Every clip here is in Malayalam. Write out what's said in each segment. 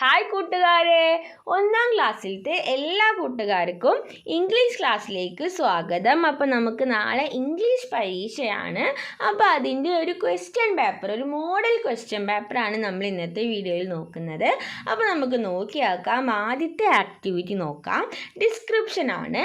ഹായ് കൂട്ടുകാരെ, 1ാം ക്ലാസ്സിലത്തെ എല്ലാ കൂട്ടുകാർക്കും ഇംഗ്ലീഷ് ക്ലാസ്സിലേക്ക് സ്വാഗതം. അപ്പോൾ നമുക്ക് നാളെ ഇംഗ്ലീഷ് പരീക്ഷയാണ്. അപ്പോൾ അതിൻ്റെ ഒരു ക്വസ്റ്റ്യൻ പേപ്പർ, ഒരു മോഡൽ ക്വസ്റ്റ്യൻ പേപ്പറാണ് നമ്മൾ ഇന്നത്തെ വീഡിയോയിൽ നോക്കുന്നത്. അപ്പോൾ നമുക്ക് നോക്കിയാക്കാം. ആദ്യത്തെ ആക്ടിവിറ്റി നോക്കാം. ഡിസ്ക്രിപ്ഷനാണ്.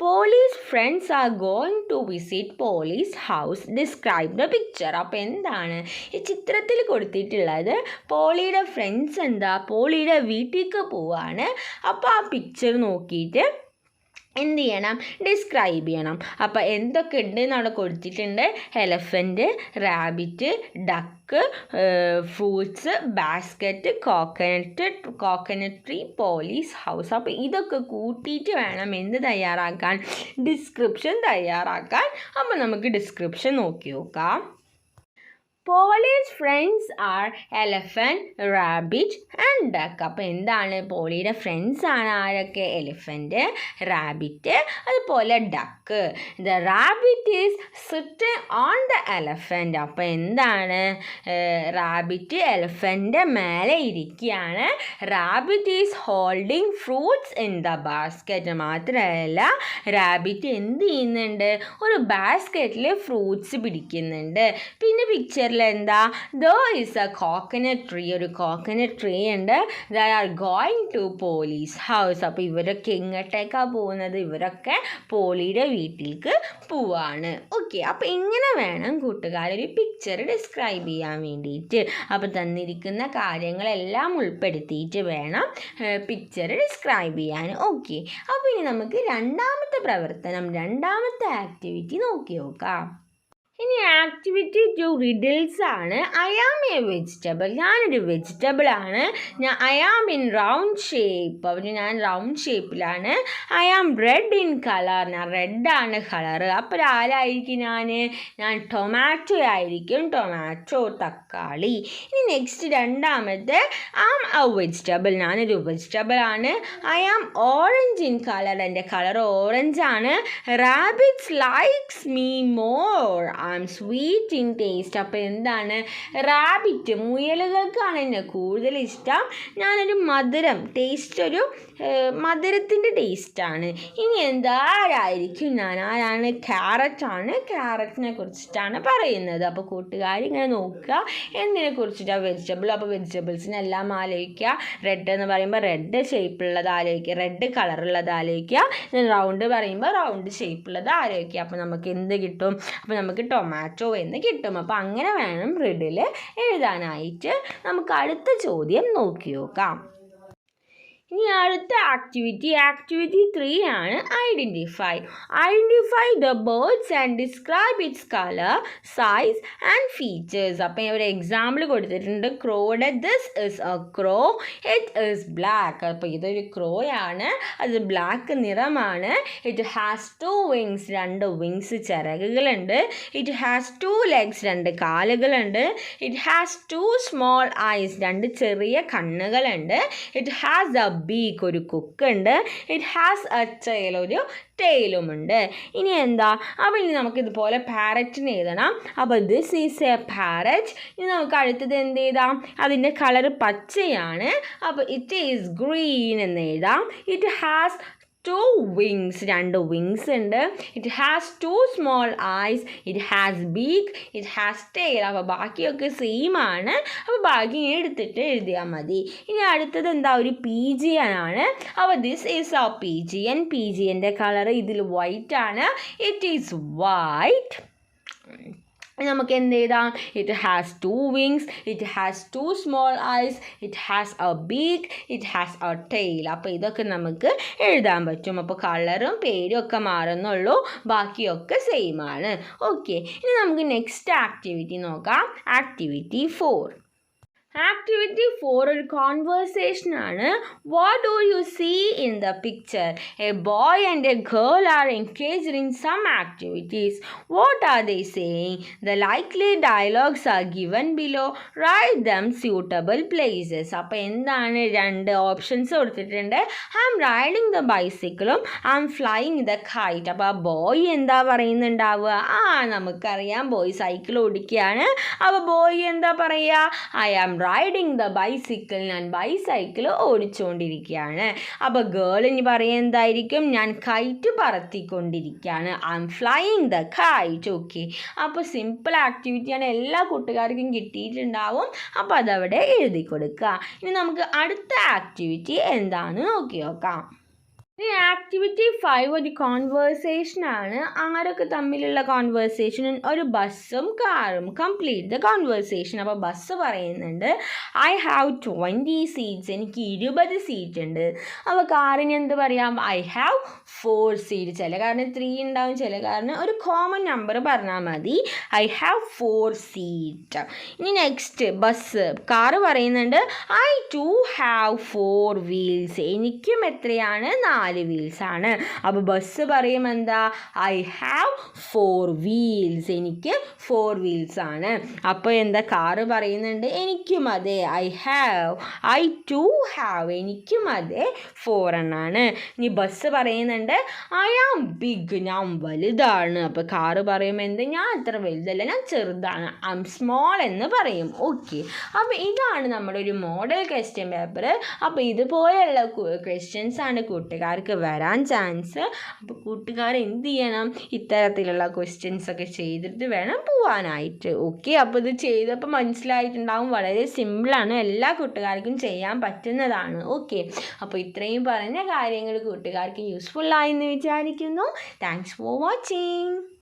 Police friends are going to visit police house, describe the picture. അപ്പോൾ എന്താണ് ഈ ചിത്രത്തിൽ കൊടുത്തിട്ടുള്ളത്? പോളിയുടെ ഫ്രണ്ട്സ് പോളിയുടെ വീട്ടിലേക്ക് പോവാണ്. അപ്പോൾ ആ പിക്ചർ നോക്കിയിട്ട് എന്ത് ചെയ്യണം? ഡിസ്ക്രൈബ് ചെയ്യണം. അപ്പോൾ എന്തൊക്കെ ഉണ്ട് എന്നവിടെ കൊടുത്തിട്ടുണ്ട്. Elephant, rabbit, duck, fruits, basket, coconut tree, police house. അപ്പോൾ ഇതൊക്കെ കൂട്ടിയിട്ട് വേണം എന്ത് തയ്യാറാക്കാൻ? ഡിസ്ക്രിപ്ഷൻ തയ്യാറാക്കാൻ. അപ്പോൾ നമുക്ക് ഡിസ്ക്രിപ്ഷൻ നോക്കി നോക്കാം. Polly's friends are elephant, rabbit and duck. അപ്പോൾ എന്താണ്? പോളിയുടെ ഫ്രണ്ട്സ് ആണ് ആരൊക്കെ? എലിഫൻറ്റ്, റാബിറ്റ്, അതുപോലെ duck. The rabbit is sitting on the elephant. അപ്പോൾ എന്താണ്? റാബിറ്റ് എലഫൻറ്റിൻ്റെ മേലെ ഇരിക്കുകയാണ്. Rabbit is holding fruits in the basket. മാത്രമല്ല റാബിറ്റ് എന്ത് ചെയ്യുന്നുണ്ട്? ഒരു ബാസ്ക്കറ്റിൽ ഫ്രൂട്ട്സ് പിടിക്കുന്നുണ്ട്. പിന്നെ പിക്ചറിൽ എന്താ? There is a coconut tree. ഒരു കോക്കനട്ട് ട്രീ ഉണ്ട്. They are going to Polly's house. അപ്പോൾ ഇവരൊക്കെ എങ്ങോട്ടേക്കാണ് പോകുന്നത്? ഇവരൊക്കെ പോളിയുടെ വീട്ടിലേക്ക് പോവാണ്. ഓക്കെ, അപ്പോൾ ഇങ്ങനെ വേണം കൂട്ടുകാരൊരു പിക്ചർ ഡിസ്ക്രൈബ് ചെയ്യാൻ വേണ്ടിയിട്ട്. അപ്പോൾ തന്നിരിക്കുന്ന കാര്യങ്ങളെല്ലാം ഉൾപ്പെടുത്തിയിട്ട് വേണം പിക്ചർ ഡിസ്ക്രൈബ് ചെയ്യാൻ. ഓക്കെ, അപ്പോൾ ഇനി നമുക്ക് രണ്ടാമത്തെ പ്രവർത്തനം, രണ്ടാമത്തെ ആക്ടിവിറ്റി നോക്കി നോക്കാം. ഇനി ആക്ടിവിറ്റി 2 റിഡിൽസ് ആണ്. I am a vegetable. ഞാനൊരു വെജിറ്റബിൾ ആണ്. I am in round shape. അപ്പോൾ ഞാൻ റൗണ്ട് ഷേപ്പിലാണ്. I am red in colour. ഞാൻ റെഡാണ് കളറ്. അപ്പോൾ ആരായിരിക്കും? ഞാൻ ടൊമാറ്റോ ആയിരിക്കും. ടൊമാറ്റോ, തക്കാളി. ഇനി നെക്സ്റ്റ് രണ്ടാമത്തെ ആം എ വെജിറ്റബിൾ. ഞാനൊരു വെജിറ്റബിൾ ആണ്. I am orange in colour. എൻ്റെ കളർ ഓറഞ്ച് ആണ്. Rabbits likes me more. I am sweet in taste. അപ്പോൾ എന്താണ്? റാബിറ്റ്, മുയലുകൾക്കാണ് എന്നെ കൂടുതൽ ഇഷ്ടം. ഞാനൊരു മധുരം, ടേസ്റ്റ്, ഒരു മധുരത്തിൻ്റെ ടേസ്റ്റാണ്. ഇനി ആരായിരിക്കും ഞാൻ? ആരാണ്? ക്യാരറ്റാണ്. ക്യാരറ്റിനെ കുറിച്ചിട്ടാണ് പറയുന്നത്. അപ്പോൾ കൂട്ടുകാർ ഇങ്ങനെ നോക്കുക എന്തിനെ കുറിച്ചിട്ടാണ്? വെജിറ്റബിൾ. അപ്പോൾ വെജിറ്റബിൾസിനെല്ലാം ആലോചിക്കുക. റെഡ് എന്ന് പറയുമ്പോൾ റെഡ് ഷേപ്പുള്ളത് ആലോചിക്കുക, റെഡ് കളറുള്ളത് ആലോചിക്കുക. റൗണ്ട് പറയുമ്പോൾ റൗണ്ട് ഷേപ്പുള്ളത് ആലോചിക്കുക. അപ്പോൾ നമുക്ക് എന്ത് കിട്ടും? അപ്പോൾ നമുക്ക് ടൊമാറ്റോ എന്ന് കിട്ടും. അപ്പോൾ അങ്ങനെ വേണം റിഡിൽ എഴുതാനായിട്ട്. നമുക്ക് അടുത്ത ചോദ്യം നോക്കി നോക്കാം. ഇനി അടുത്ത ആക്ടിവിറ്റി 3 ആണ്. Identify the birds and describe its colour, size and features. അപ്പോൾ ഒരു എക്സാമ്പിൾ കൊടുത്തിട്ടുണ്ട്. ക്രോയുടെ this is a crow, it is black. അപ്പോൾ ഇതൊരു ക്രോയാണ്, അത് ബ്ലാക്ക് നിറമാണ്. ഇറ്റ് ഹാസ് 2 വിങ്സ്, 2 വിങ്സ്, ചിറകുകളുണ്ട്. ഇറ്റ് ഹാസ് 2 ലെഗ്സ്, 2 കാലുകളുണ്ട്. ഇറ്റ് ഹാസ് 2 സ്മോൾ ഐസ്, 2 ചെറിയ കണ്ണുകളുണ്ട്. ഇറ്റ് ഹാസ് എ ബീക്ക്, ഒരു കൊക്കുണ്ട്. ഇറ്റ് ഹാസ് എ ടെയിൽ, ഒരു ടെയിലുമുണ്ട്. ഇനി അപ്പോൾ ഇനി നമുക്കിതുപോലെ പാരറ്റിന് എഴുതണം. അപ്പോൾ ദിസ് ഈസ് എ പാരറ്റ്. ഇനി നമുക്ക് അടുത്തത് എന്ത് എഴുതാം? അതിൻ്റെ കളർ പച്ചയാണ്. അപ്പോൾ ഇറ്റ് ഈസ് ഗ്രീൻ എന്ന് എഴുതാം. ഇറ്റ് ഹാസ് 2 വിങ്സ്, 2 വിങ്സ് ഉണ്ട്. It has 2 small eyes. It has beak. It has tail. അപ്പോൾ ബാക്കിയൊക്കെ സെയിം ആണ്. അപ്പോൾ ബാക്കി എടുത്തിട്ട് എഴുതിയാൽ മതി. ഇനി അടുത്തത് ഒരു പിജിയൻ ആണ്. അപ്പോൾ ദിസ് ഈസ് എ പിജിയൻ. പിജിയൻ്റെ കളർ ഇതിൽ വൈറ്റ് ആണ്. It is white. നമുക്ക് എന്ത് എഴുതാം? It has 2 wings. It has 2 small eyes. It has a beak. It has a tail. അപ്പോൾ ഇതൊക്കെ നമുക്ക് എഴുതാൻ പറ്റും. അപ്പോൾ കളറും പേരും ഒക്കെ മാറുന്നുള്ളൂ, ബാക്കിയൊക്കെ സെയിം ആണ്. ഓക്കെ, ഇനി നമുക്ക് നെക്സ്റ്റ് ആക്ടിവിറ്റി നോക്കാം. ആക്ടിവിറ്റി 4. ആക്ടിവിറ്റി 4 ഒരു കോൺവേഴ്സേഷൻ ആണ്. What do you see in the picture? A boy and a girl are engaged in some activities. What are they saying? The likely dialogues are given below. Write them suitable places. അപ്പോൾ എന്താണ്? 2 ഓപ്ഷൻസ് കൊടുത്തിട്ടുണ്ട്. ഐ ആം റൈഡിങ് ദ ബൈസിക്കിളും I am flying the kite. അപ്പോൾ ആ ബോയ് പറയുന്നുണ്ടാവുക? നമുക്കറിയാം, ബോയ് സൈക്കിൾ ഓടിക്കുകയാണ്. അപ്പോൾ ബോയ് പറയുക? I am riding the bicycle, ഞാൻ ബൈസൈക്കിൾ ഓടിച്ചുകൊണ്ടിരിക്കുകയാണ്. അപ്പോൾ ഗേൾ ഇനി പറയുന്നത് എന്തായിരിക്കും? ഞാൻ കൈറ്റ് പറത്തിക്കൊണ്ടിരിക്കുകയാണ്. I am flying the kite. Okay, അപ്പോൾ സിമ്പിൾ ആക്ടിവിറ്റിയാണ്, എല്ലാ കൂട്ടുകാർക്കും കിട്ടിയിട്ടുണ്ടാവും. അപ്പോൾ അതവിടെ എഴുതി കൊടുക്കുക. ഇനി നമുക്ക് അടുത്ത ആക്ടിവിറ്റി എന്താണ് നോക്കി നോക്കാം. ഇനി ആക്ടിവിറ്റി 5 ഒരു കോൺവേഴ്സേഷനാണ്. ആരൊക്കെ തമ്മിലുള്ള കോൺവേഴ്സേഷൻ? ഒരു ബസ്സും കാറും. Complete the conversation. അപ്പോൾ ബസ് പറയുന്നുണ്ട് ഐ ഹാവ് 20 സീറ്റ്സ്, എനിക്ക് 20 സീറ്റ് ഉണ്ട്. അപ്പോൾ കാറിന് എന്ത് പറയാം? I have 4 seat. ചില കാറിന് 3 ഉണ്ടാവും, ചില കാറിന് ഒരു കോമൺ നമ്പർ പറഞ്ഞാൽ മതി. I have 4 seat. ഇനി നെക്സ്റ്റ് ബസ്, കാറ് പറയുന്നുണ്ട് ഐ ടു ഹാവ് 4 വീൽസ്, എനിക്കും എത്രയാണ്? 4 വീൽസ് ആണ്. അപ്പോൾ ബസ് പറയും എന്താ? ഐ ഹാവ് 4 വീൽസ്, എനിക്ക് 4 വീൽസ് ആണ്. അപ്പോൾ എന്താ? കാറ് പറയുന്നുണ്ട് എനിക്കും അതെ, ഐ ടു ഹാവ്, എനിക്കും അതെ 4 എണ്ണാണ്. ഇനി ബസ് പറയുന്നുണ്ട് ഐ ആം ബിഗ്, ഞാൻ വലുതാണ്. അപ്പോൾ കാറ് പറയും എന്ത്? ഞാൻ അത്ര വലുതല്ല, ഞാൻ ചെറുതാണ്, ഐ ആം സ്മോൾ എന്ന് പറയും. ഓക്കെ, അപ്പോൾ ഇതാണ് നമ്മുടെ ഒരു മോഡൽ ക്വസ്റ്റ്യൻ പേപ്പർ. അപ്പോൾ ഇതുപോലെയുള്ള ക്വസ്റ്റ്യൻസ് ആണ് കൂട്ടുകാർക്ക് വരാൻ ചാൻസ്. അപ്പോൾ കൂട്ടുകാർ എന്ത് ചെയ്യണം? ഇത്തരത്തിലുള്ള ക്വസ്റ്റ്യൻസ് ഒക്കെ ചെയ്തിട്ട് വേണം പോവാനായിട്ട്. ഓക്കെ, അപ്പോൾ ഇത് ചെയ്തപ്പോൾ മനസ്സിലായിട്ടുണ്ടാവും, വളരെ സിമ്പിളാണ്, എല്ലാ കൂട്ടുകാർക്കും ചെയ്യാൻ പറ്റുന്നതാണ്. ഓക്കെ, അപ്പോൾ ഇത്രയും പറഞ്ഞ കാര്യങ്ങൾ കൂട്ടുകാർക്ക് യൂസ്ഫുൾ ആയെന്ന് വിചാരിക്കുന്നു. Thanks for watching.